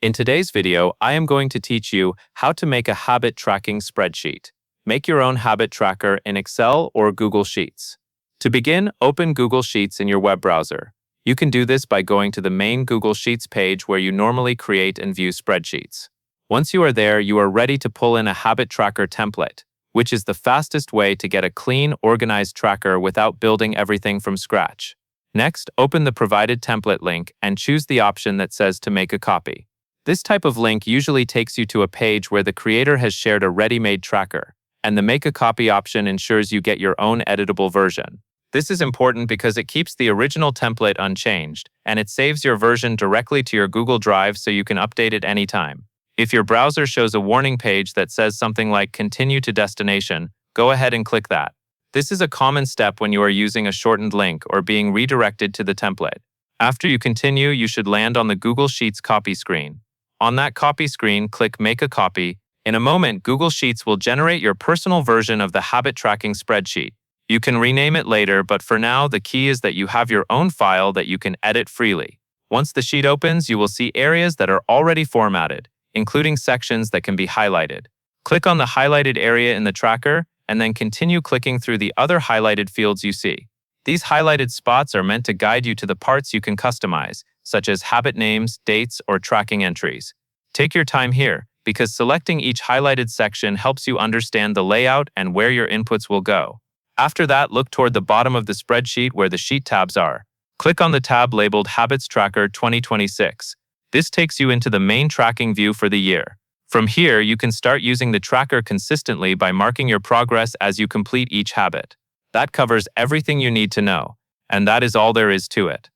In today's video, I am going to teach you how to make a habit tracking spreadsheet. Make your own habit tracker in Excel or Google Sheets. To begin, open Google Sheets in your web browser. You can do this by going to the main Google Sheets page where you normally create and view spreadsheets. Once you are there, you are ready to pull in a habit tracker template, which is the fastest way to get a clean, organized tracker without building everything from scratch. Next, open the provided template link and choose the option that says to make a copy. This type of link usually takes you to a page where the creator has shared a ready-made tracker, and the Make a Copy option ensures you get your own editable version. This is important because it keeps the original template unchanged, and it saves your version directly to your Google Drive so you can update it anytime. If your browser shows a warning page that says something like Continue to Destination, go ahead and click that. This is a common step when you are using a shortened link or being redirected to the template. After you continue, you should land on the Google Sheets copy screen. On that copy screen, click Make a Copy. In a moment, Google Sheets will generate your personal version of the habit tracking spreadsheet. You can rename it later, but for now, the key is that you have your own file that you can edit freely. Once the sheet opens, you will see areas that are already formatted, including sections that can be highlighted. Click on the highlighted area in the tracker, and then continue clicking through the other highlighted fields you see. These highlighted spots are meant to guide you to the parts you can customize, such as habit names, dates, or tracking entries. Take your time here, because selecting each highlighted section helps you understand the layout and where your inputs will go. After that, look toward the bottom of the spreadsheet where the sheet tabs are. Click on the tab labeled Habits Tracker 2026. This takes you into the main tracking view for the year. From here, you can start using the tracker consistently by marking your progress as you complete each habit. That covers everything you need to know, and that is all there is to it.